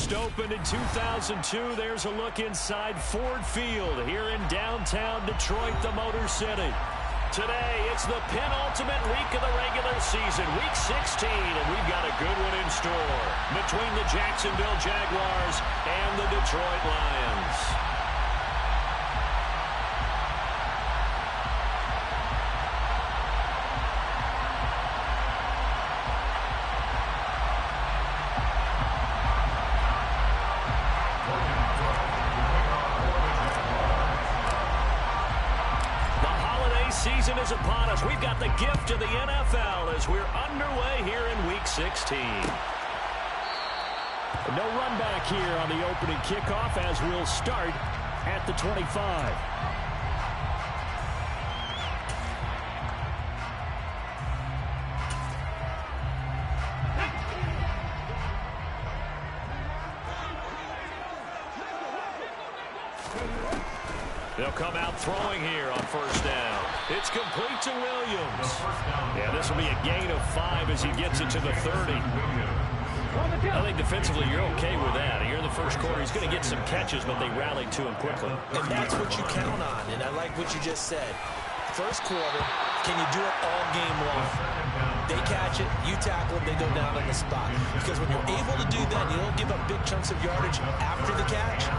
First opened in 2002, there's a look inside Ford Field here in downtown Detroit, the Motor City. Today, it's the penultimate week of the regular season, week 16, and we've got a good one in store between the Jacksonville Jaguars and the Detroit Lions. Season is upon us. We've got the gift of the NFL as we're underway here in Week 16. No run back here on the opening kickoff as we'll start at the 25. They'll come out throwing here on first down. It's complete to Williams. Yeah, this will be a gain of 5 as he gets it to the 30. I think defensively you're okay with that. Here in the first quarter, he's going to get some catches, but they rallied to him quickly. And that's what you count on, and I like what you just said. First quarter, can you do it all game long? They catch it, you tackle them, they go down on the spot. Because when you're able to do that, you don't give up big chunks of yardage after the catch.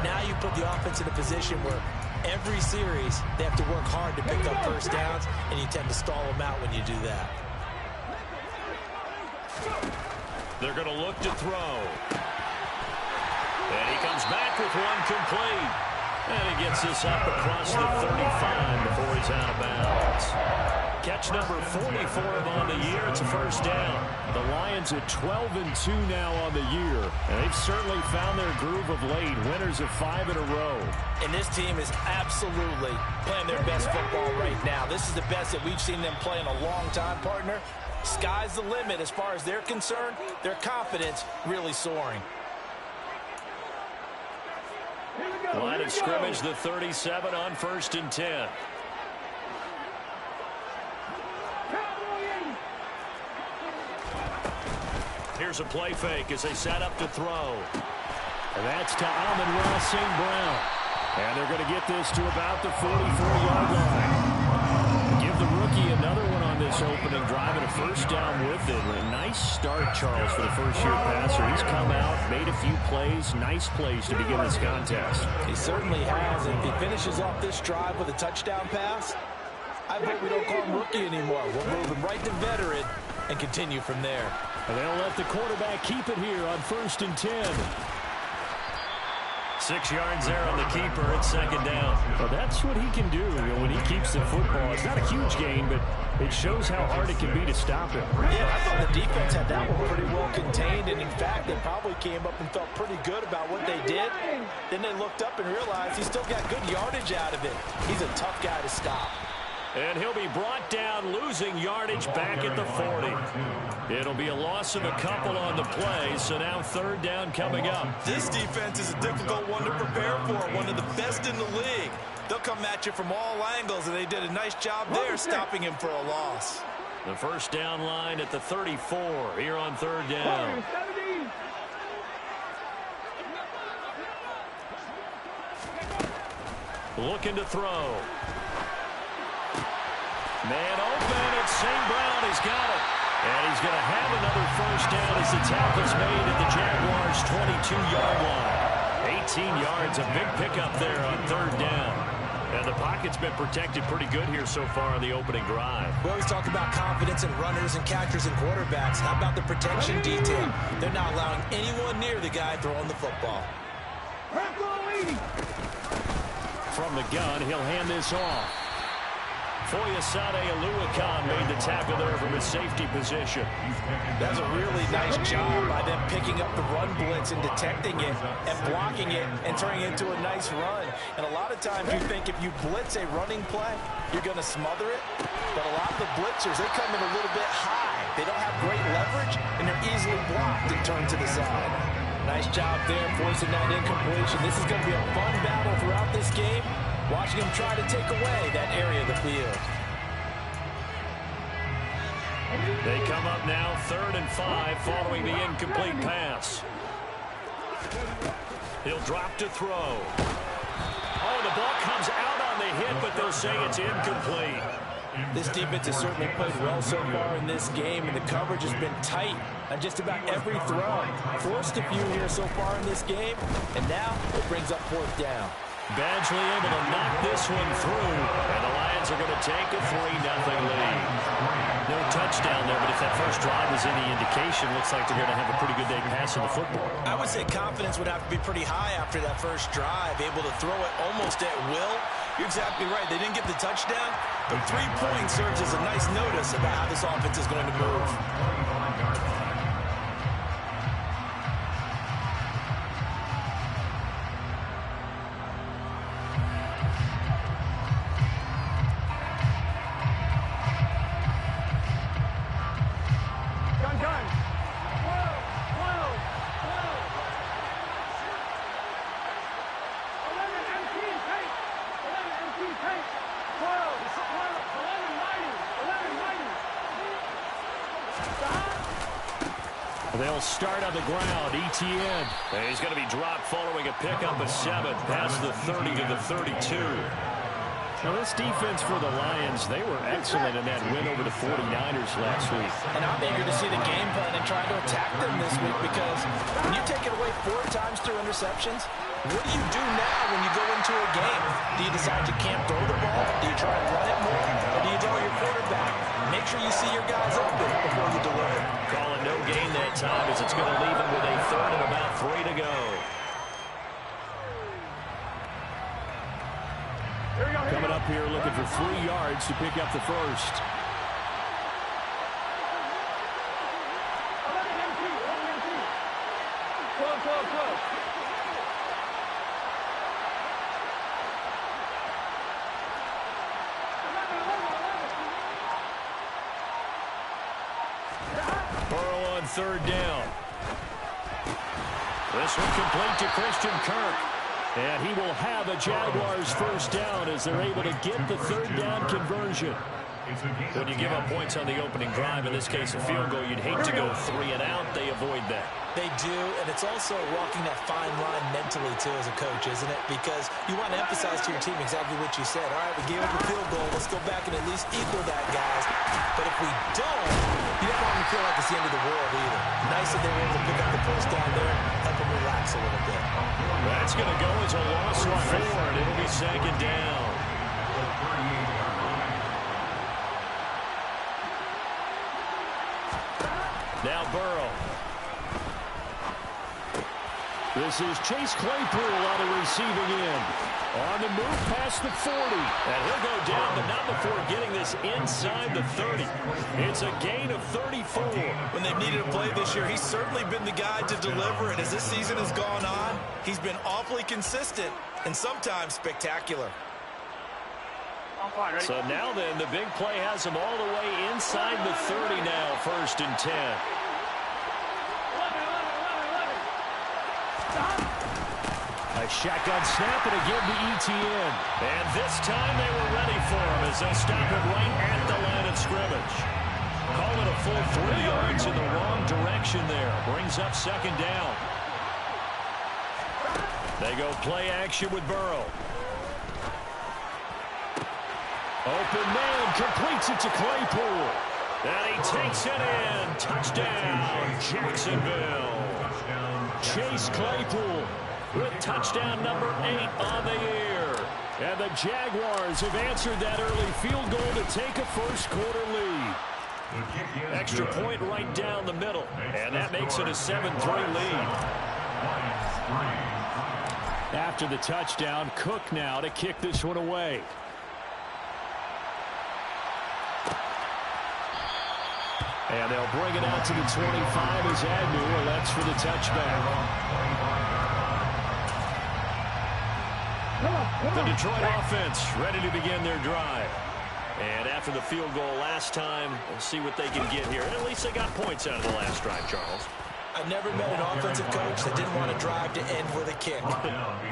Now you put the offense in a position where every series they have to work hard to pick up first downs, and you tend to stall them out when you do that. They're going to look to throw. And he comes back with one complete. And he gets this up across the 35 before he's out of bounds. Catch number 44 on the year. It's a first down. The Lions at 12-2 now on the year. And they've certainly found their groove of late. Winners of 5 in a row. And this team is absolutely playing their best football right now. This is the best that we've seen them play in a long time, partner. Sky's the limit as far as they're concerned. Their confidence really soaring. Line of scrimmage, the 37 on 1st and 10. Here's a play fake as they set up to throw. And that's to Amon-Ra St. Brown. And they're going to get this to about the 44-yard line. Give the rookie another one on this opening drive and a first down with it. A nice start, Charles, for the first-year passer. He's come out, made a few plays, nice plays to begin this contest. He certainly has. If he finishes off this drive with a touchdown pass, I bet we don't call him rookie anymore. We'll move him right to veteran and continue from there. And they'll let the quarterback keep it here on 1st and 10. 6 yards there on the keeper at 2nd down. Well, that's what he can do when he keeps the football. It's not a huge gain, but it shows how hard it can be to stop him. Yeah, I thought the defense had that one pretty well contained, and in fact, they probably came up and felt pretty good about what they did. Then they looked up and realized he still got good yardage out of it. He's a tough guy to stop. And he'll be brought down, losing yardage back at the 40. It'll be a loss of a couple on the play, so now 3rd down coming up. This defense is a difficult one to prepare for, one of the best in the league. They'll come at you from all angles, and they did a nice job there stopping him for a loss. The first down line at the 34 here on 3rd down. Looking to throw. Man open, it's St. Brown. He's got it. And he's going to have another first down as the tackle's made at the Jaguars' 22-yard line. 18 yards, a big pickup there on 3rd down. And the pocket's been protected pretty good here so far on the opening drive. We always talk about confidence in runners and catchers and quarterbacks. How about the protection detail? They're not allowing anyone near the guy throwing the football. From the gun, he'll hand this off. Foyesade Aluakan made the tackle there from his safety position. That's a really nice job by them picking up the run blitz and detecting it and blocking it and turning it into a nice run. And a lot of times you think if you blitz a running play, you're going to smother it. But a lot of the blitzers, they come in a little bit high. They don't have great leverage, and they're easily blocked and turned to the side. Nice job there, forcing that incompletion. This is going to be a fun battle throughout this game. Watching him try to take away that area of the field. They come up now 3rd and 5 following the incomplete pass. He'll drop to throw. Oh, the ball comes out on the hit, but they'll say it's incomplete. This defense has certainly played well so far in this game, and the coverage has been tight on just about every throw. Forced a few here so far in this game, and now it brings up fourth down. Badgley able to knock this one through, and the Lions are going to take a 3-0 lead. No touchdown there, but if that first drive is any indication, looks like they're going to have a pretty good day passing the football. I would say confidence would have to be pretty high after that first drive, able to throw it almost at will. You're exactly right. They didn't get the touchdown, but 3 points serves as a nice notice about how this offense is going to move. They'll start on the ground. ETN. He's going to be dropped following a pickup of 7 past the 30 to the 32. Now, this defense for the Lions, they were excellent in that win over the 49ers last week. And I'm eager to see the game plan and try to attack them this week, because when you take it away 4 times through interceptions, what do you do now when you go into a game? Do you decide you can't throw the ball? Do you try to run it more? Or do you throw your quarterback? Make sure you see your guys open before you deliver. Calling no gain that time, as it's going to leave them with a 3rd and about 3 to go. Coming up here looking for 3 yards to pick up the first. Burrow on 3rd down. This one complete to Christian Kirk. And he will have a Jaguars first down as they're able to get the 3rd down conversion. When you give up points on the opening drive, in this case a field goal, you'd hate to go 3 and out. They avoid that. They do, and it's also walking that fine line mentally, too, as a coach, isn't it? Because you want to emphasize to your team exactly what you said. All right, we gave up a field goal. Let's go back and at least equal that, guys. But if we don't, you don't want to feel like it's the end of the world either. Nice that they were able to pick up the first down there, help them relax a little bit. That's going to go as a loss of 4, and it'll be 2nd down. Now Burrow. This is Chase Claypool on the receiving end. On the move past the 40. And he'll go down, but not before getting this inside the 30. It's a gain of 34. When they've needed a play this year, he's certainly been the guy to deliver. And as this season has gone on, he's been awfully consistent and sometimes spectacular. So now then, the big play has him all the way inside the 30 now, 1st and 10. A shotgun snap and again to ETN. And this time they were ready for him as they'll stop him right at the line of scrimmage. Call it a full 3 yards in the wrong direction there. Brings up 2nd down. They go play action with Burrow. Open man, completes it to Claypool. And he takes it in. Touchdown, Jacksonville. Chase Claypool with touchdown number 8 on the year. And the Jaguars have answered that early field goal to take a first-quarter lead. Extra point right down the middle. And that makes it a 7-3 lead. After the touchdown, Cook now to kick this one away. And they'll bring it out to the 25 as Agnew elects for the touchback. The Detroit offense ready to begin their drive. And after the field goal last time, we'll see what they can get here. At least they got points out of the last drive, Charles. I never met an offensive coach that didn't want to drive to end with a kick.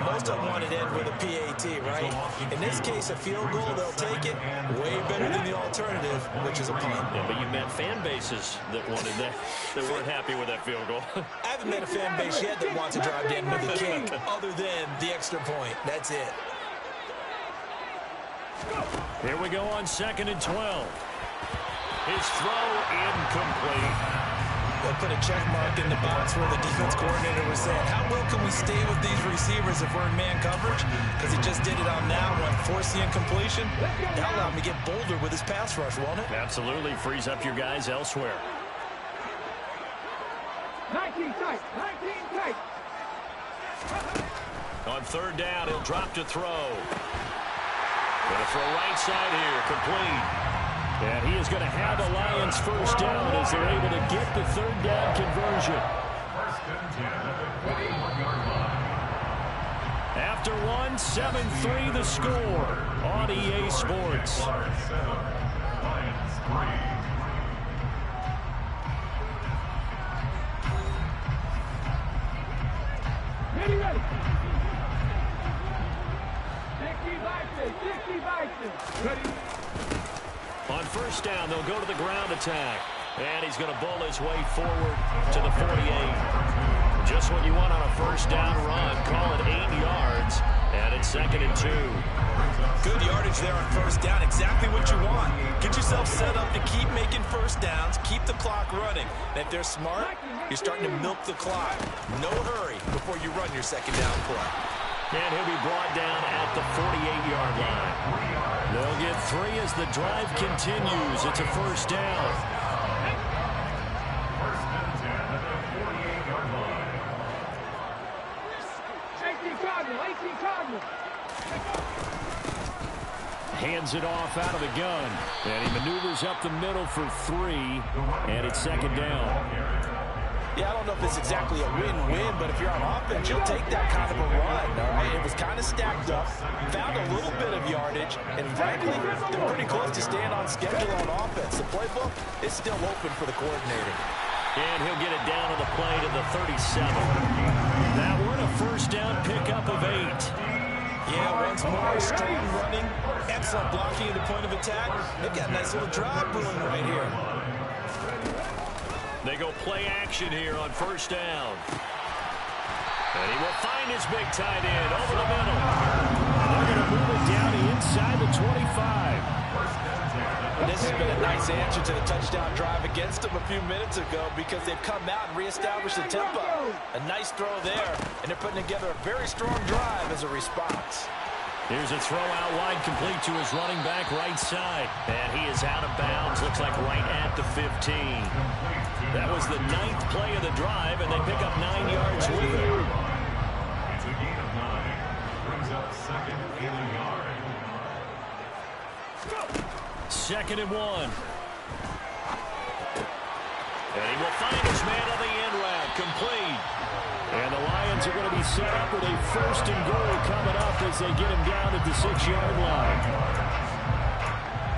Most of them want to end with a PAT, right? In this case, a field goal, they'll take it. Way better than the alternative, which is a punt. Yeah, but you met fan bases that wanted that, that weren't happy with that field goal. I haven't met a fan base yet that wants to drive to end with a kick, other than the extra point. That's it. Here we go on 2nd and 12. His throw incomplete. They'll put a check mark in the box where the defense coordinator was saying, how well can we stay with these receivers if we're in man coverage? Because he just did it on that one, force the incompletion. That'll allow him to get bolder with his pass rush, won't it? Absolutely. Frees up your guys elsewhere. 19 tight. 19 tight. On 3rd down, he'll drop to throw. Gonna throw right side here, complete. And he is going to have the Lions first down as they're able to get the 3rd down conversion. After 7-3 the score on EA Sports. Ready, ready. 60 Bison. Ready. On 1st down, they'll go to the ground attack. And he's going to bowl his way forward to the 48. Just what you want on a 1st down run. Call it 8 yards. And it's 2nd and 2. Good yardage there on 1st down. Exactly what you want. Get yourself set up to keep making 1st downs. Keep the clock running. And if they're smart, you're starting to milk the clock. No hurry before you run your 2nd down play. And he'll be brought down at the 48-yard line. They'll get 3 as the drive continues. It's a 1st down. 18 Cardinal. Hands it off out of the gun. And he maneuvers up the middle for 3. And it's 2nd down. Yeah, I don't know if it's exactly a win-win, but if you're on offense, you'll take that kind of a run, all right? It was kind of stacked up, found a little bit of yardage, and frankly, they're pretty close to staying on schedule on offense. The playbook is still open for the coordinator. And he'll get it down on the play to the 37. That one a 1st down pickup of 8. Yeah, once more, strong running, excellent blocking at the point of attack. They've got a nice little drive brewing right here. They go play action here on 1st down. And he will find his big tight end over the middle. And they're going to move it down inside the 25. And this has been a nice answer to the touchdown drive against them a few minutes ago because they've come out and reestablished the tempo. A nice throw there, and they're putting together a very strong drive as a response. Here's a throw out wide, complete to his running back right side. And he is out of bounds, looks like right at the 15. That was the 9th play of the drive, and they pick up 9 yards with it. It's a gain of 9. Brings up 2nd and a yard. 2nd and 1. And he will find his man on the end route, complete. And the Lions are going to be set up with a 1st and goal coming up as they get him down at the 6-yard line.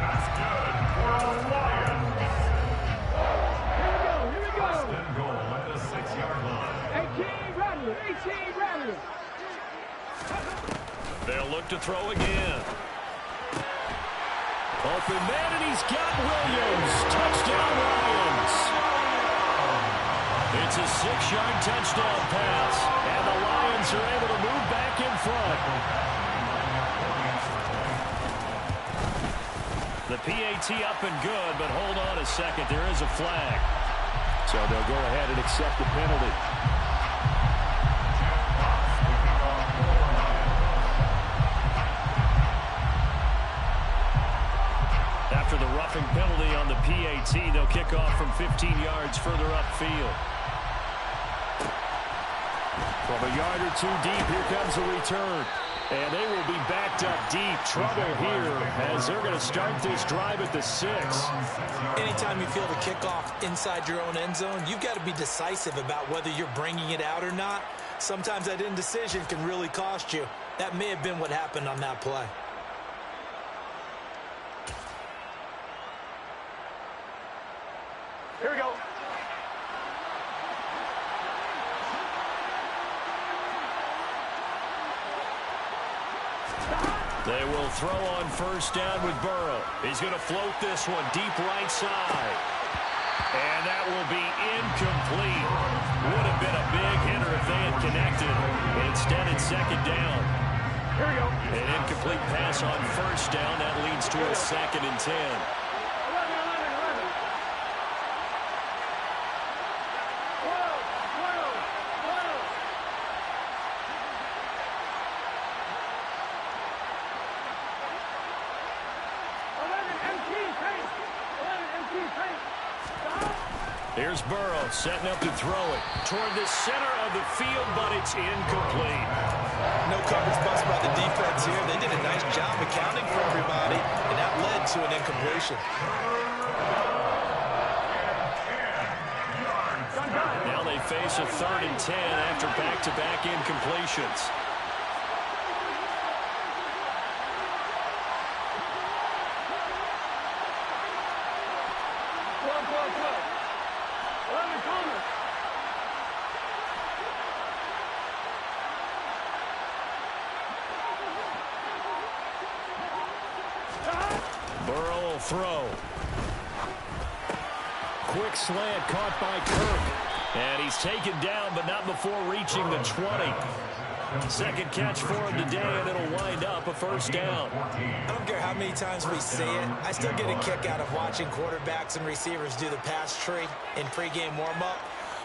That's good for a Lions. Here we go. 1st and goal at the 6-yard line. 18 Rattler. They'll look to throw again. Open man, and he's got Williams. Touchdown, Lions. It's a 6-yard touchdown pass, and the Lions are able to move back in front. The PAT up and good, but hold on a second. There is a flag. So they'll go ahead and accept the penalty. After the roughing penalty on the PAT, they'll kick off from 15 yards further upfield. From a yard or 2 deep, here comes a return. And they will be backed up deep. Trouble here as they're going to start this drive at the 6. Anytime you feel the kickoff inside your own end zone, you've got to be decisive about whether you're bringing it out or not. Sometimes that indecision can really cost you. That may have been what happened on that play. Here we go. They will throw on first down with Burrow. He's going to float this one deep right side. And that will be incomplete. Would have been a big hitter if they had connected. Instead, it's second down. Here we go. An incomplete pass on first down. That leads to a 2nd and 10. 11 MT pace. 11 MT pace. Stop. Here's Burrow setting up to throw it toward the center of the field, but it's incomplete. No coverage bust by the defense here. They did a nice job accounting for everybody, and that led to an incompletion. Now they face a 3rd and 10 after back-to-back incompletions. Burrow will throw. Quick slant caught by Kirk. And he's taken down, but not before reaching the 20. Second catch for him today, and it'll wind up a first down. I don't care how many times we see it. I still get a kick out of watching quarterbacks and receivers do the pass tree in pregame warm-up.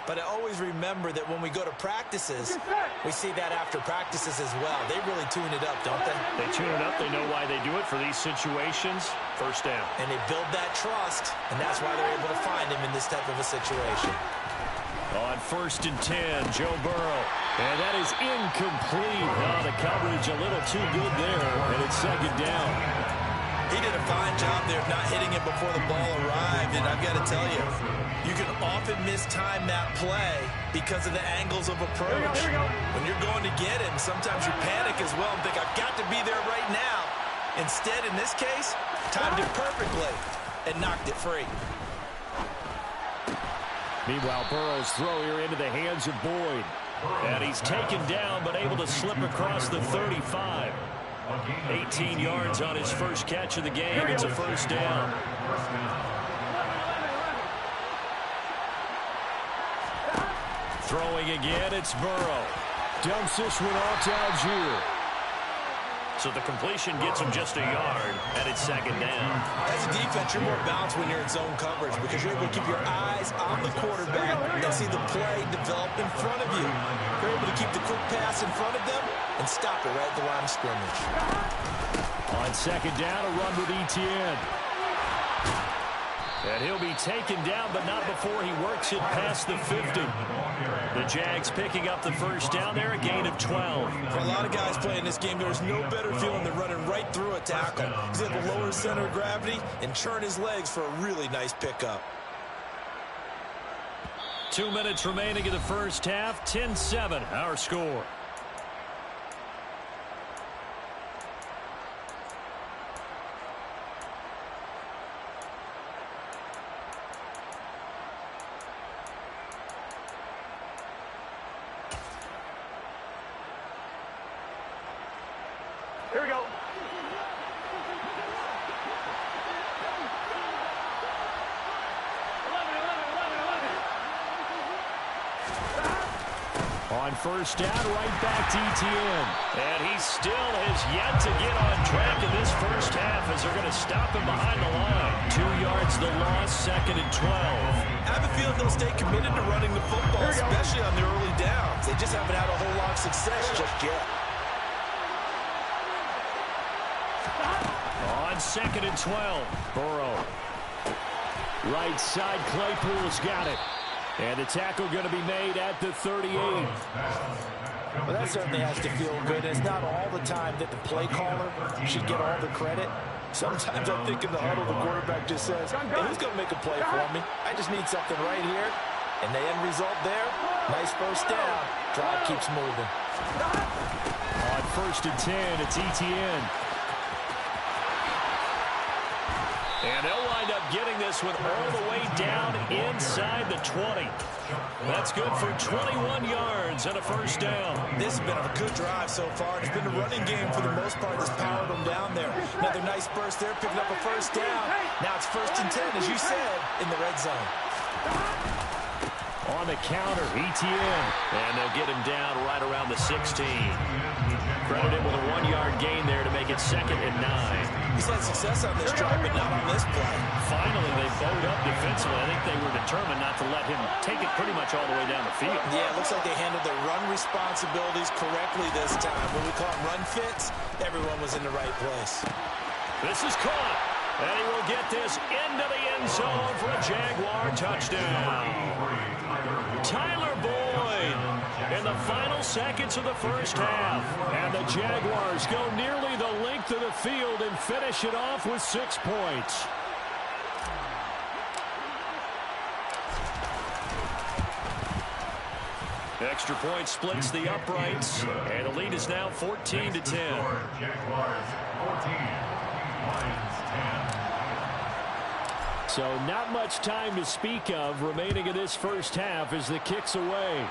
But I always remember that when we go to practices, we see that after practices as well. They really tune it up, don't they? They tune it up. They know why they do it for these situations. First down. And they build that trust, and that's why they're able to find him in this type of a situation. On 1st and 10, Joe Burrow. And that is incomplete. Oh, the coverage a little too good there, and it's second down. He did a fine job there of not hitting it before the ball arrived, and I've got to tell you, you can often mistime that play because of the angles of approach. Here we go. When you're going to get him, sometimes you panic as well and think, I've got to be there right now. Instead, in this case, timed it perfectly and knocked it free. Meanwhile, Burrow's throw here into the hands of Boyd. And he's taken down, but able to slip across the 35. 18 yards on his first catch of the game. It's a first down. Throwing again, it's Burrow. Dumps this one off to Algier. So the completion gets him just a yard, and it's second down. As a defense, you're more balanced when you're in zone coverage because you're able to keep your eyes on the quarterback and see the play develop in front of you. You're able to keep the quick pass in front of them and stop it right at the line of scrimmage. On second down, a run with Etienne. And he'll be taken down, but not before he works it past the 50. The Jags picking up the first down there, a gain of 12. For a lot of guys playing this game, there's no better feeling than running right through a tackle. He's able to lower his center of gravity and churn his legs for a really nice pickup. 2 minutes remaining in the first half, 10-7, our score. Here we go. On first down, right back to Etienne. And he still has yet to get on track in this first half as they're going to stop him behind the line. 2 yards the loss, 2nd and 12. I have a feeling they'll stay committed to running the football, especially on the early downs. They just haven't had a whole lot of success just yet. On 2nd and 12, Burrow. Right side, Claypool's got it. And the tackle going to be made at the 38. Well, that certainly has to feel good. It's not all the time that the play caller should get all the credit. Sometimes I think in the huddle, the quarterback just says, hey, who's going to make a play for me? I just need something right here. And the end result there, nice first down. Drive keeps moving. On 1st and 10, it's Etienne. And they'll line wind up getting this one all the way down inside the 20. That's good for 21 yards and a first down. This has been a good drive so far. It's been a running game for the most part that's powered them down there. Another nice burst there, picking up a first down. Now it's 1st and 10, as you said, in the red zone. On the counter, ETN. And they'll get him down right around the 16. Credit him with a 1-yard gain there to make it 2nd and 9. He's had success on this drive, but not on this play. Finally, they bowed up defensively. I think they were determined not to let him take it pretty much all the way down the field. Yeah, it looks like they handled their run responsibilities correctly this time. When we call them run fits, everyone was in the right place. This is caught. And he will get this into the end zone for a Jaguar touchdown. Tyler Boyd in the final seconds of the first half. And the Jaguars go nearly the length of the field and finish it off with 6 points. Extra point splits the uprights. And the lead is now 14-10. Jaguars 14, Lions 10. So not much time to speak of remaining in this first half as the kick's away.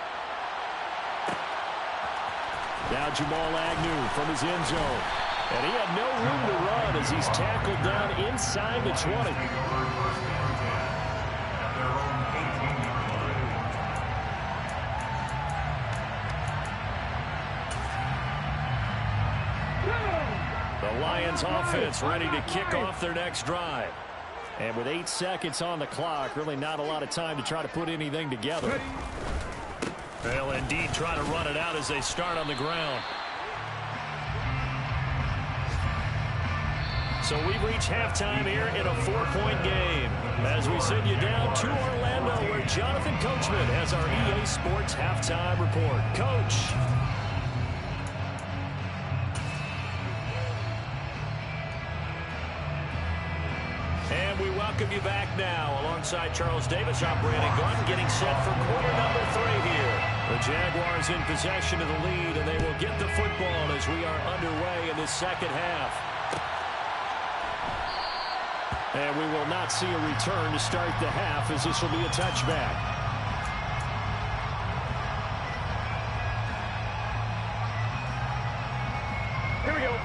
Now Jamal Agnew from his end zone. And he had no room to run as he's tackled down inside the 20. The Lions offense ready to kick off their next drive. And with 8 seconds on the clock, really not a lot of time to try to put anything together. They'll indeed try to run it out as they start on the ground. So we've reached halftime here in a 4-point game. As we send you down to Orlando, where Jonathan Coachman has our EA Sports halftime report. Coach. And we welcome you back now alongside Charles Davis. I'm Brandon Gordon getting set for quarter number 3 here. The Jaguars in possession of the lead, and they will get the football as we are underway in the second half. And we will not see a return to start the half as this will be a touchback. Here we go.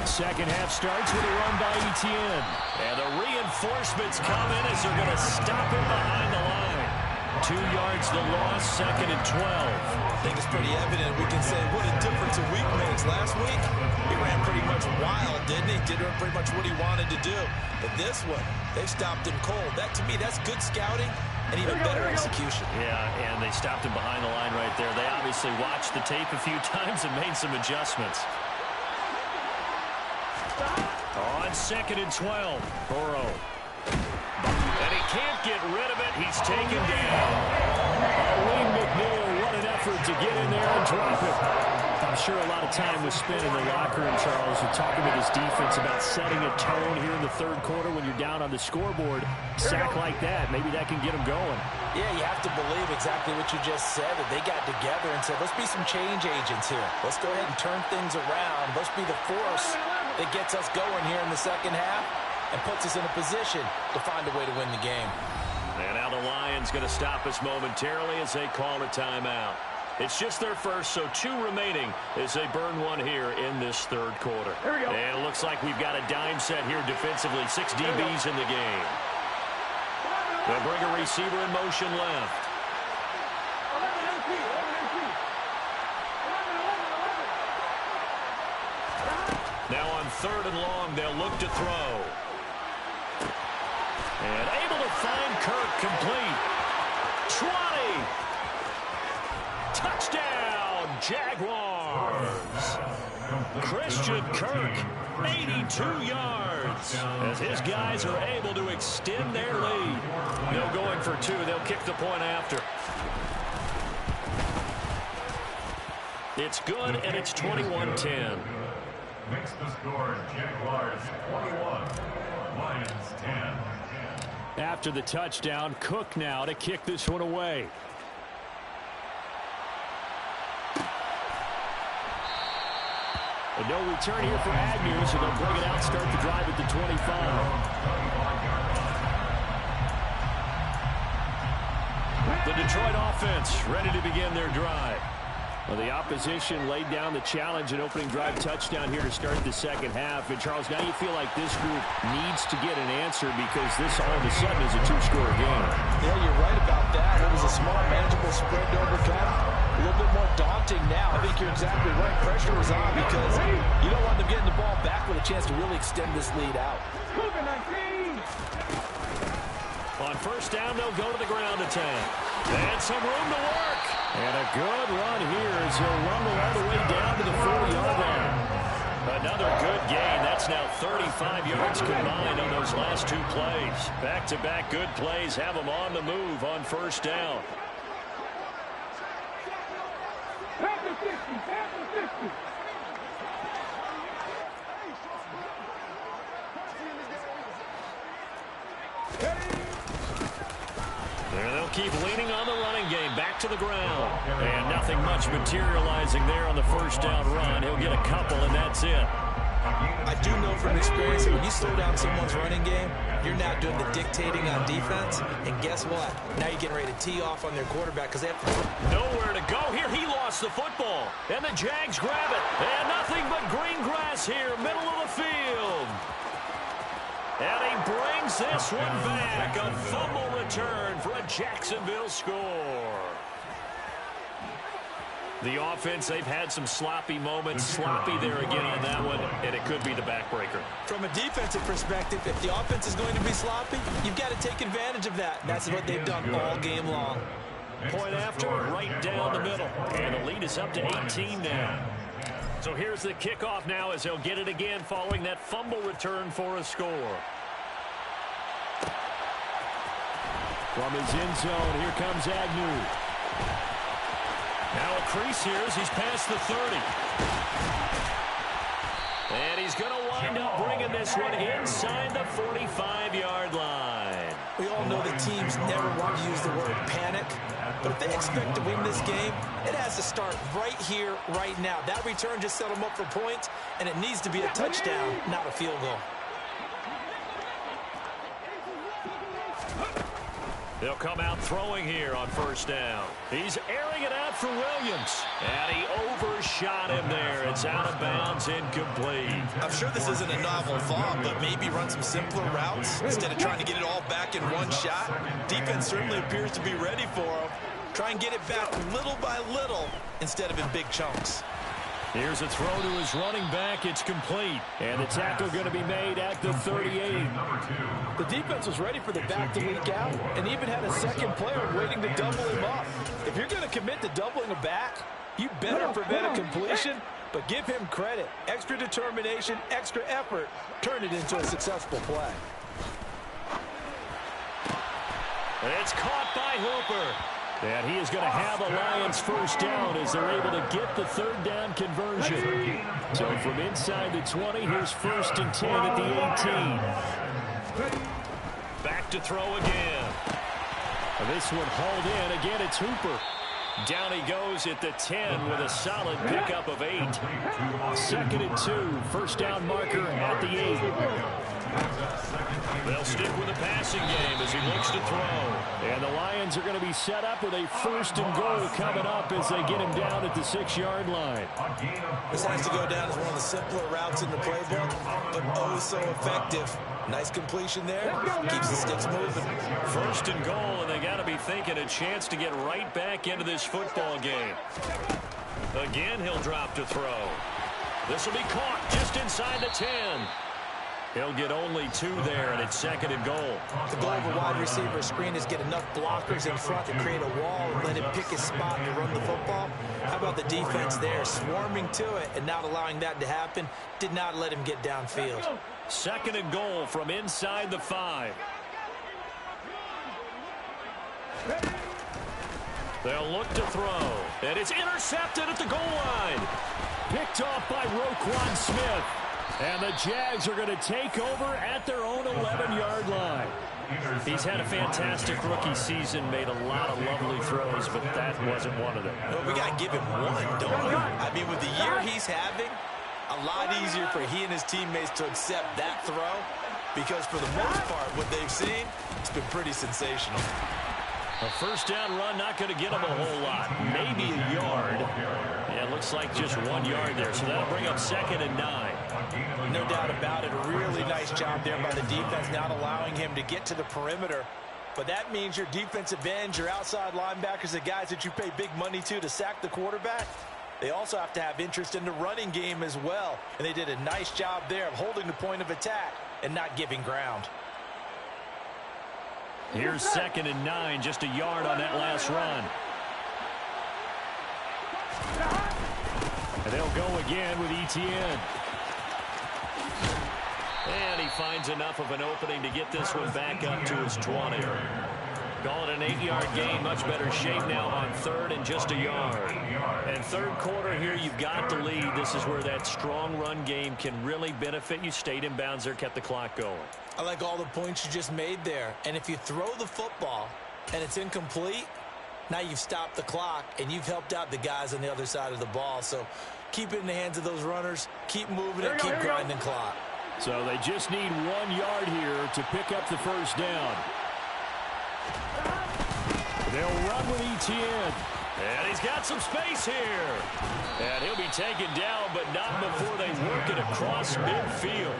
Second half starts with a run by ETN. And the reinforcements come in as they're going to stop him behind the line. 2 yards the loss, 2nd and 12. I think it's pretty evident. We can say what a difference a week makes. Last week, he ran pretty much wild, didn't he? Did pretty much what he wanted to do. But this one, they stopped him cold. That, to me, that's good scouting and even better execution. Yeah, and they stopped him behind the line right there. They obviously watched the tape a few times and made some adjustments. On 2nd and 12, Burrow. And he can't get rid of it. He's taken down. Wayne McNeil, what an effort to get in there and drop it. I'm sure a lot of time was spent in the locker room, Charles, and talking with his defense about setting a tone here in the third quarter when you're down on the scoreboard. Sack like that, maybe that can get them going. Yeah, you have to believe exactly what you just said, that they got together and said, let's be some change agents here. Let's go ahead and turn things around. Let's be the force that gets us going here in the second half and puts us in a position to find a way to win the game. And now the Lions going to stop us momentarily as they call a timeout. It's just their first, so 2 remaining as they burn one here in this third quarter. And it looks like we've got a dime set here defensively. 6 DBs in the game. They'll bring a receiver in motion left. Now on 3rd and long, they'll look to throw. And able to find Kirk complete. 20. Touchdown, Jaguars. Christian Kirk, 82 yards. As his guys are able to extend their lead. No going for 2. They'll kick the point after. It's good, and it's 21-10. Makes the score Jaguars 21, Lions 10. After the touchdown, Cook now to kick this one away. And no return here for Agnew, so they'll bring it out, start the drive at the 25. The Detroit offense ready to begin their drive. Well, the opposition laid down the challenge and opening drive touchdown here to start the second half. And, Charles, now you feel like this group needs to get an answer because this all of a sudden is a two-score game. Yeah, you're right about that. It was a small, manageable spread to overcome. A little bit more daunting now. I think you're exactly right. Pressure was on because you don't want them getting the ball back with a chance to really extend this lead out. On first down, they'll go to the ground attack. And some room to work. And a good run here as he'll rumble all the way down to the 40-yard line. Another good gain. That's now 35 yards combined on those last two plays. Back-to-back good plays have them on the move on first down. Panther 50, Panther 50. There they'll keep leaning on the running game. Back to the ground. And nothing much materializing there on the first down run. He'll get a couple, and that's it. I do know from experience that when you slow down someone's running game, you're not doing the dictating on defense. And guess what? Now you're getting ready to tee off on their quarterback because they have to... Nowhere to go here. He lost the football. And the Jags grab it. And nothing but green grass here, middle of the field. And he brings this one back. A fumble return for a Jacksonville score. The offense, they've had some sloppy moments. Sloppy there again on that one, and it could be the backbreaker. From a defensive perspective, if the offense is going to be sloppy, you've got to take advantage of that. And that's what they've done all game long. Point after, right down the middle. And the lead is up to 18 now. So here's the kickoff now as they'll get it again following that fumble return for a score. From his end zone, here comes Agnew. Now a crease here as he's past the 30. And he's going to wind up bringing this one inside the 45-yard line. We all know that teams never want to use the word panic. But if they expect to win this game, it has to start right here, right now. That return just set them up for points, and it needs to be a touchdown, not a field goal. They'll come out throwing here on first down. He's airing it out for Williams. And he overshot him there. It's out of bounds, incomplete. I'm sure this isn't a novel thought, but maybe run some simpler routes instead of trying to get it all back in one shot. Defense certainly appears to be ready for him. Try and get it back little by little instead of in big chunks. Here's a throw to his running back. It's complete. And the tackle going to be made at the 38. The defense was ready for the back to leak out and even had a second player waiting to double him up. If you're going to commit to doubling a back, you better prevent a completion, but give him credit. Extra determination, extra effort, turn it into a successful play. And it's caught by Hooper. And he is going to have a Lions first down as they're able to get the third down conversion. So from inside the 20, here's first and 10 at the 18. Back to throw again. And this one hauled in. Again, it's Hooper. Down he goes at the 10 with a solid pickup of 8. Second and 2. First down marker at the 8. They'll stick with the passing game as he looks to throw. And the Lions are going to be set up with a first and goal coming up as they get him down at the 6-yard line. This has to go down as one of the simpler routes in the playbook, but oh so effective. Nice completion there. Keeps the sticks moving. First and goal, and they got to be thinking a chance to get right back into this football game. Again, he'll drop to throw. This will be caught just inside the 10. He'll get only 2 there, and it's second and goal. The goal of a wide receiver screen is get enough blockers in front to create a wall and let him pick his spot to run the football. How about the defense there, swarming to it and not allowing that to happen? Did not let him get downfield. Second and goal from inside the 5. They'll look to throw, and it's intercepted at the goal line. Picked off by Roquan Smith. And the Jags are going to take over at their own 11-yard line. He's had a fantastic rookie season, made a lot of lovely throws, but that wasn't one of them. Well, we got to give him one, don't we? I mean, with the year he's having, a a lot easier for he and his teammates to accept that throw because for the most part, what they've seen, it's been pretty sensational. A first down run, not going to get him a whole lot. Maybe a yard. Yeah, it looks like just 1 yard there. So that'll bring up 2nd and 9. No doubt about it. A really nice job there by the defense, not allowing him to get to the perimeter. But that means your defensive ends, your outside linebackers, the guys that you pay big money to sack the quarterback, they also have to have interest in the running game as well. And they did a nice job there of holding the point of attack and not giving ground. Here's 2nd and 9, just a yard on that last run. And they'll go again with Etienne. And he finds enough of an opening to get this one back up to his 20. Call it an 8-yard gain, much better shape now on 3rd and just a yard. And 3rd quarter here, you've got to lead. This is where that strong run game can really benefit you. Stayed in bounds there, kept the clock going. I like all the points you just made there. And if you throw the football and it's incomplete, now you've stopped the clock and you've helped out the guys on the other side of the ball. So keep it in the hands of those runners, keep moving it, keep grinding clock. So they just need 1 yard here to pick up the first down. They'll run with Etienne. And he's got some space here. And he'll be taken down, but not before they work it across midfield.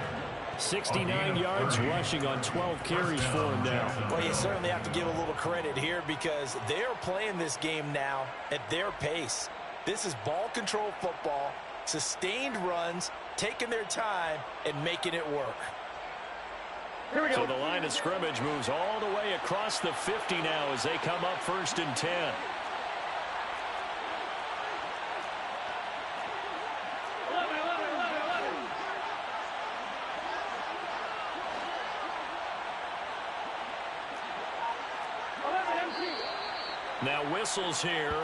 69 yards rushing on 12 carries for him now. Well, you certainly have to give a little credit here because they're playing this game now at their pace. This is ball control football, sustained runs, taking their time, and making it work. Here we go. So the line of scrimmage moves all the way across the 50 now as they come up 1st and 10. Now whistles here,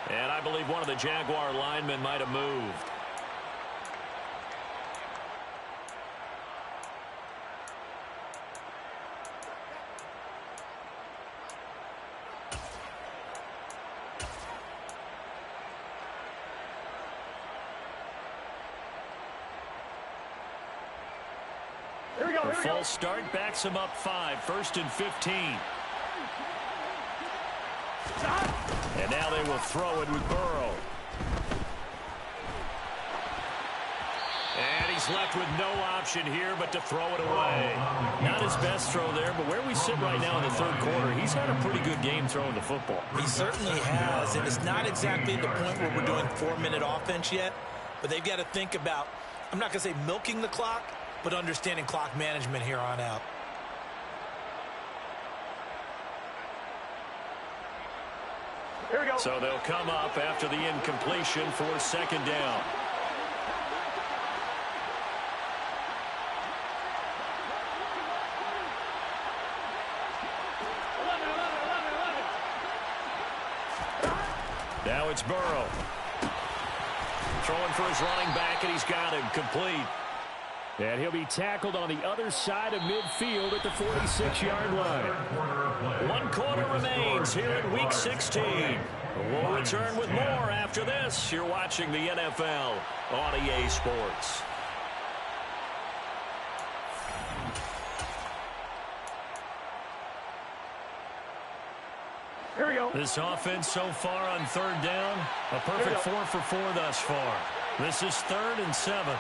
and I believe one of the Jaguar linemen might have moved. Here we go. A false start backs him up 5, 1st and 15. And now they will throw it with Burrow. And he's left with no option here but to throw it away. Not his best throw there, but where we sit right now in the 3rd quarter, he's had a pretty good game throwing the football. He certainly has, and it's not exactly the point where we're doing 4-minute offense yet, but they've got to think about, I'm not going to say milking the clock, but understanding clock management here on out. Here we go. So they'll come up after the incompletion for 2nd down. Now it's Burrow. Throwing for his running back, and he's got him complete. And he'll be tackled on the other side of midfield at the 46-yard line. 1 quarter remains here in Week 16. We'll return with more after this. You're watching the NFL on EA Sports. Here we go. This offense so far on 3rd down, a perfect 4 for 4 thus far. This is 3rd and 7.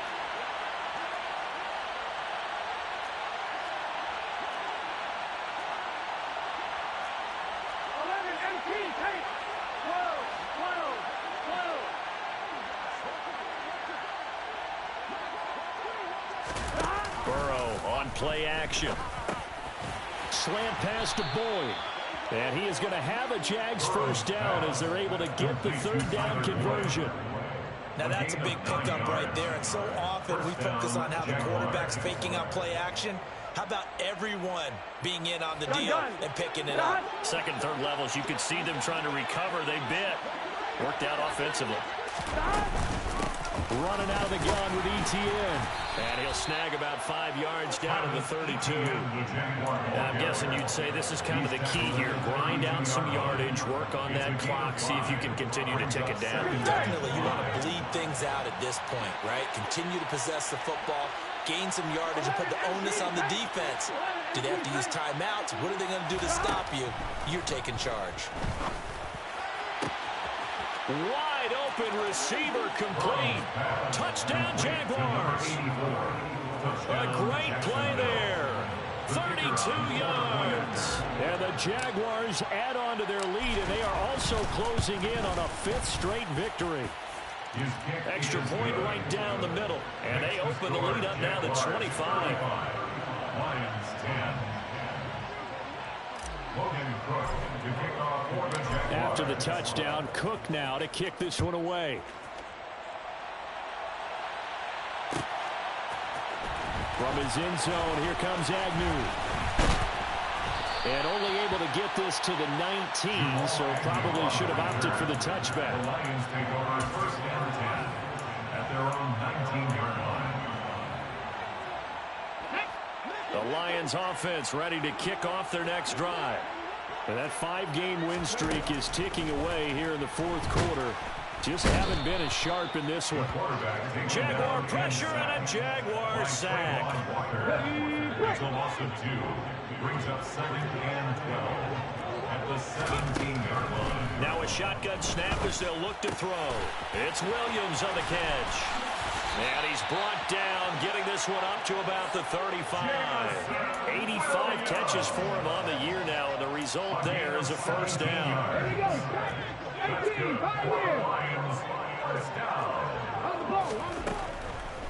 Play action. Slant pass to Boyd. And he is going to have a Jags first down as they're able to get the 3rd down conversion. Now that's a big pickup right there. And so often we focus on how the quarterback's faking out play action. How about everyone being in on the deal and picking it up? 2nd, 3rd levels, you could see them trying to recover. They bit. Worked out offensively. Running out of the gun with Etienne. And he'll snag about 5 yards down to the 32. I'm guessing you'd say this is kind of the key here. Grind out some yardage, work on that clock, see if you can continue to tick it down. Definitely, you want to bleed things out at this point, right? Continue to possess the football, gain some yardage, and put the onus on the defense. Do they have to use timeouts? What are they going to do to stop you? You're taking charge. Wide open receiver complete. Touchdown Jaguars. A great play there. 32 yards. And the Jaguars add on to their lead, and they are also closing in on a 5th straight victory. Extra point right down the middle. And they open the lead up now to 25. Lions 10. Logan Cook to kick off for the Jaguars. After the touchdown, Cook now to kick this one away. From his end zone, here comes Agnew. And only able to get this to the 19, so probably should have opted for the touchback. The Lions take over 1st and 10 at their own 19-yard line. The Lions offense ready to kick off their next drive. And that 5-game win streak is ticking away here in the 4th quarter. Just haven't been as sharp in this one. Jaguar pressure and a Jaguar sack. It's a loss of 2. Brings up 2nd and 12 at the 17-yard line. Now a shotgun snap as they'll look to throw. It's Williams on the catch. And he's brought down, getting this one up to about the 35. 85 catches for him on the year now, and the result there is a 1st down. There we go. 18, 5 years. Lions, 1st down. On the ball, on the ball.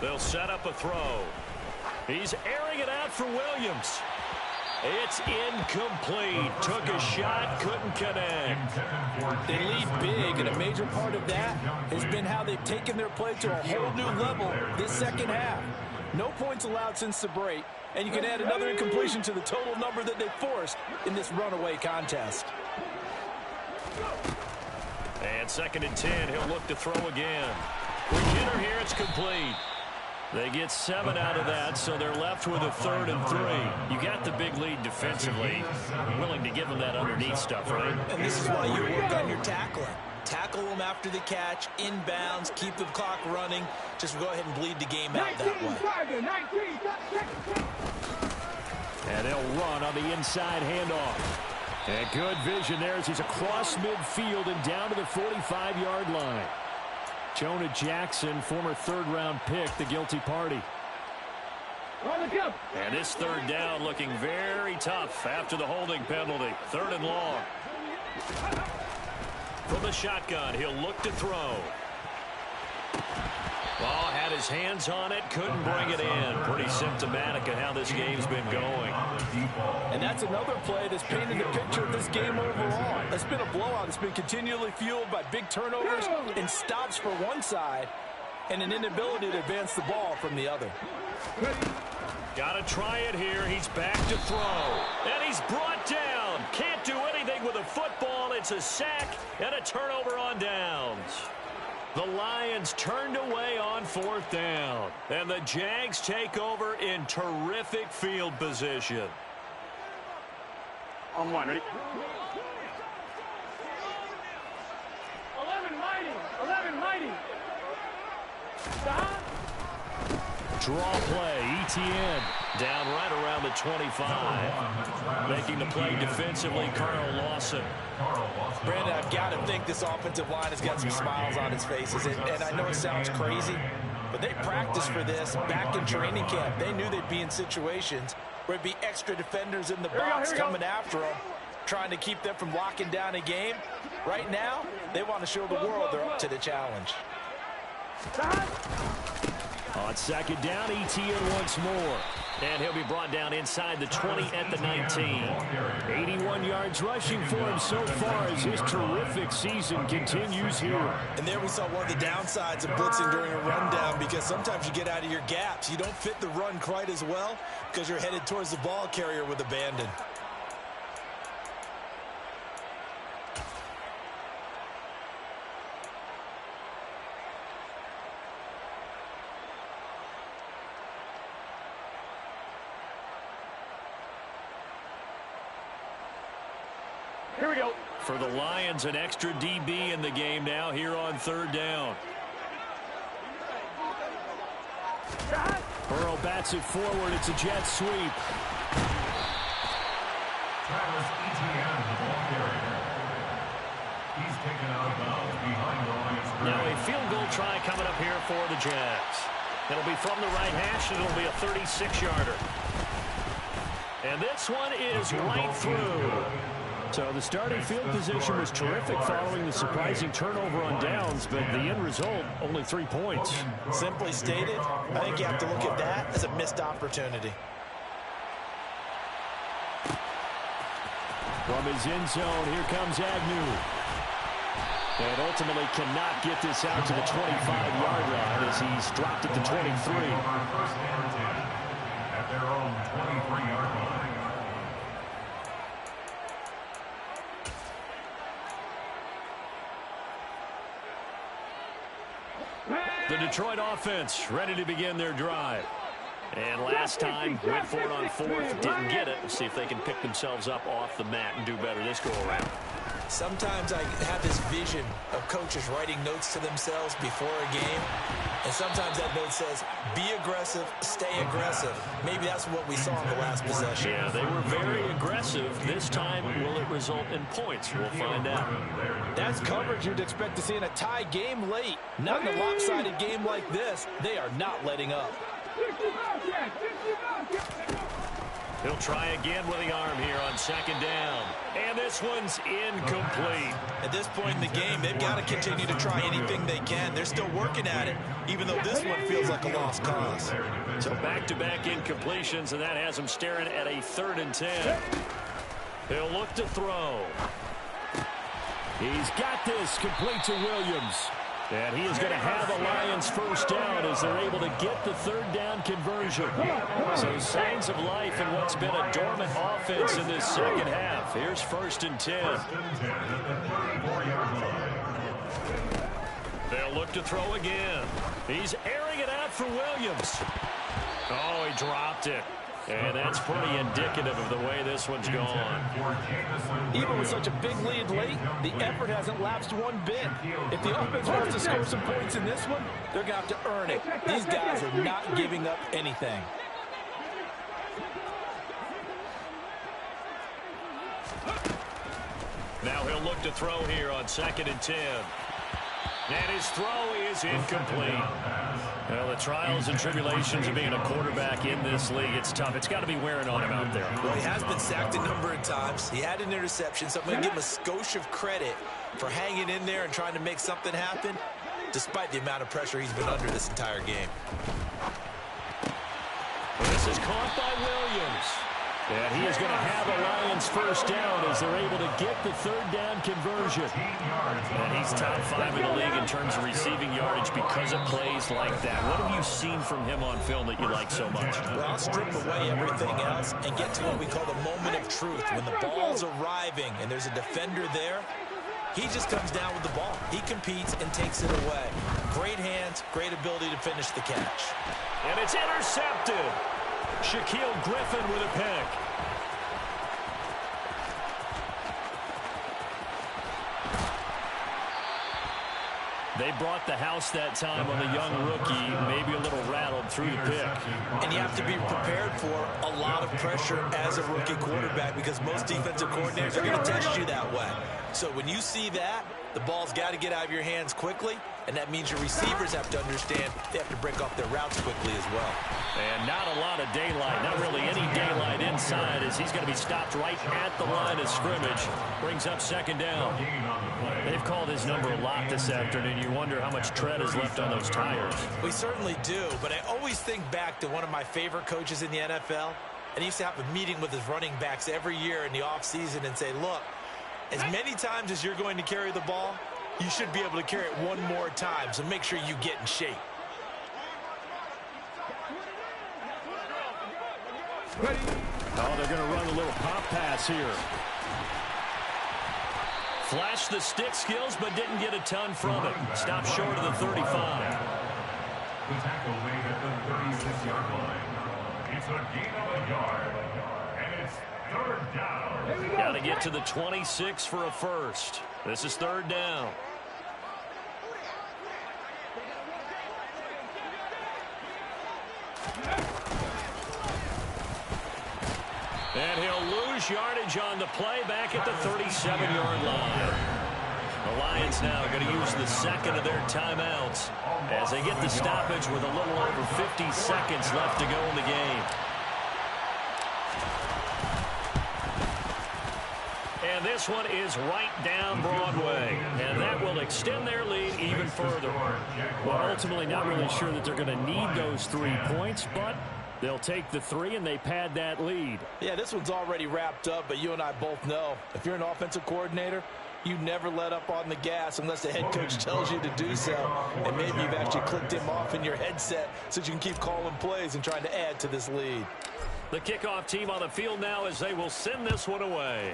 They'll set up a throw. He's airing it out for Williams. It's incomplete. Took a shot, couldn't connect. They lead big, and a major part of that has been how they've taken their play to a whole new level this second half. No points allowed since the break, and you can add another incompletion to the total number that they forced in this runaway contest. And 2nd and 10, he'll look to throw again. For Jenner here, it's complete. They get 7 out of that, so they're left with a 3rd and 3. You got the big lead defensively. Willing to give them that underneath stuff, right? And this is why you work on your tackling. Tackle them after the catch, inbounds, keep the clock running. Just go ahead and bleed the game out that way. 19, And they'll run on the inside handoff. And good vision there as he's across midfield and down to the 45-yard line. Jonah Jackson, former 3rd-round pick, the guilty party. And this 3rd down looking very tough after the holding penalty. 3rd and long. From the shotgun, he'll look to throw. Ball had his hands on it, couldn't bring it in. Pretty symptomatic of how this game's been going. And that's another play that's painted the picture of this game overall. It's been a blowout. It's been continually fueled by big turnovers and stops for one side and an inability to advance the ball from the other. Got to try it here. He's back to throw. And he's brought down. Can't do anything with a football. It's a sack and a turnover on downs. The Lions turned away on 4th down. And the Jags take over in terrific field position. On 1, ready? 11 mighty. Stop. Draw play, ETN, down right around the 25. Making the play defensively, Carl Lawson. Brandon, I've got to think this offensive line has got some smiles on its faces. And I know it sounds crazy, but they practiced for this back in training camp. They knew they'd be in situations where it'd be extra defenders in the box coming after them, trying to keep them from locking down a game. Right now, they want to show the world they're up to the challenge. On 2nd down, ETN once more. And he'll be brought down inside the 20 at the 19. 81 yards rushing for him so far as his terrific season continues here. And there we saw one of the downsides of blitzing during a rundown, because sometimes you get out of your gaps. You don't fit the run quite as well because you're headed towards the ball carrier with abandon. Here we go. For the Lions, an extra DB in the game now here on third down. Burrow bats it forward. It's a jet sweep. Travis Etienne, the ball carrier. He's taken out of bounds behind the Lions. Now a field goal try coming up here for the Jags. It'll be from the right hash, and it'll be a 36-yarder. And this one is right through. So the starting field position was terrific following the surprising turnover on downs, but the end result, only 3 points. Simply stated, I think you have to look at that as a missed opportunity. From his end zone, here comes Agnew. And ultimately cannot get this out to the 25-yard line as he's dropped it to 23. First and 10 at their own 23-yard line. The Detroit offense ready to begin their drive. And last time, went for it on fourth, didn't get it. We'll see if they can pick themselves up off the mat and do better this go-around. Sometimes I have this vision of coaches writing notes to themselves before a game. And sometimes that note says, be aggressive, stay aggressive. Maybe that's what we saw in the last possession. Yeah, they were very aggressive. This time, will it result in points? We'll find out. That's coverage you'd expect to see in a tie game late. Not in a lopsided game like this. They are not letting up. He'll try again with the arm here on second down. And this one's incomplete. At this point in the game, they've got to continue to try anything they can. They're still working at it, even though this one feels like a lost cause. So back-to-back incompletions, and that has him staring at a 3rd and 10. He'll look to throw. He's got this, complete to Williams. And he is going to have a Lions first down as they're able to get the 3rd down conversion. So signs of life in what's been a dormant offense in this second half. Here's 1st and 10. They'll look to throw again. He's airing it out for Williams. Oh, he dropped it. And that's pretty indicative of the way this one's gone. Even with such a big lead late, the effort hasn't lapsed one bit. If the offense wants to score some points in this one, they're going to have to earn it. These guys are not giving up anything. Now he'll look to throw here on 2nd and 10. And his throw is incomplete. Well, the trials and tribulations of being a quarterback in this league, it's tough. It's got to be wearing on him out there. Well, he has been sacked a number of times. He had an interception, so I'm going to give him a skosh of credit for hanging in there and trying to make something happen, despite the amount of pressure he's been under this entire game. This is caught by Williams. And he is going to have a Lions first down as they're able to get the 3rd down conversion. And he's top 5 in the league in terms of receiving yardage because of plays like that. What have you seen from him on film that you like so much? Well, I'll strip away everything else and get to what we call the moment of truth. When the ball's arriving and there's a defender there, he just comes down with the ball. He competes and takes it away. Great hands, great ability to finish the catch. And it's intercepted. Shaquille Griffin with a pick. They brought the house that time on the young rookie, maybe a little rattled through the pick. And you have to be prepared for a lot of pressure as a rookie quarterback because most defensive coordinators are going to test you that way. So when you see that, the ball's got to get out of your hands quickly, and that means your receivers have to understand they have to break off their routes quickly as well. And not a lot of daylight, not really any daylight inside as he's going to be stopped right at the line of scrimmage. Brings up 2nd down. They've called his number a lot this afternoon. You wonder how much tread is left on those tires. We certainly do, but I always think back to one of my favorite coaches in the NFL, and he used to have a meeting with his running backs every year in the offseason and say, look, as many times as you're going to carry the ball, you should be able to carry it one more time, so make sure you get in shape. Oh, they're going to run a little pop pass here. Flashed the stick skills, but didn't get a ton from it. Stopped short of the 35. The tackle made at the 36-yard line. It's a gain of a yard, and it's 3rd down. Got to get to the 26 for a first. This is third down. And he'll lose yardage on the play back at the 37-yard line. The Lions now are going to use the second of their timeouts as they get the stoppage with a little over 50 seconds left to go in the game. And this one is right down Broadway. And that will extend their lead even further. Well, ultimately not really sure that they're going to need those 3 points, but they'll take the 3 and they pad that lead. Yeah, this one's already wrapped up, but you and I both know if you're an offensive coordinator, you never let up on the gas unless the head coach tells you to do so. And maybe you've actually clicked him off in your headset so you can keep calling plays and trying to add to this lead. The kickoff team on the field now as they will send this one away.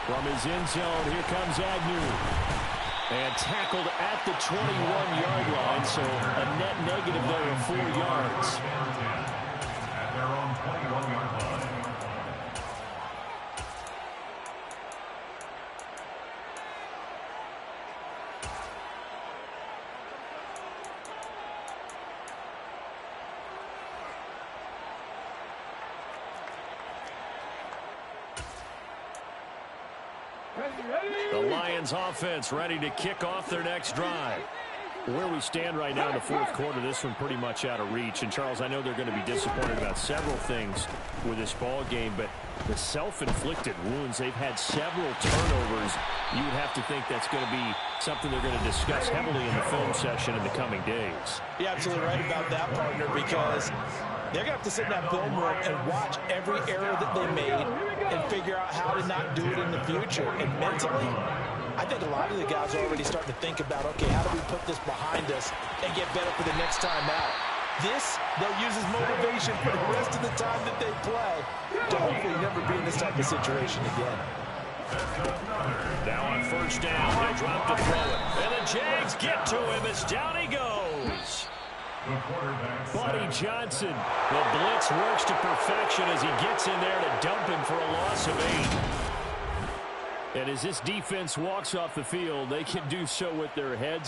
From his end zone, here comes Agnew. And tackled at the 21-yard line, so a net negative there of 4 yards. At their own 21-yard line. The Lions offense ready to kick off their next drive. Where we stand right now in the fourth quarter, this one pretty much out of reach. And, Charles, I know they're going to be disappointed about several things with this ball game, but the self-inflicted wounds, they've had several turnovers. You would have to think that's going to be something they're going to discuss heavily in the film session in the coming days. You're absolutely right about that, partner, because they're going to have to sit in that film room and watch every error that they made and figure out how to not do it in the future. And mentally, I think a lot of the guys are already starting to think about, okay, how do we put this behind us and get better for the next time out? This, they'll use as motivation for the rest of the time that they play to hopefully never be in this type of situation again. Now on first down, he'll drop to throw it. And the Jags get to him as down he goes. Buddy Johnson. The blitz works to perfection as he gets in there to dump him for a loss of 8. And as this defense walks off the field, they can do so with their heads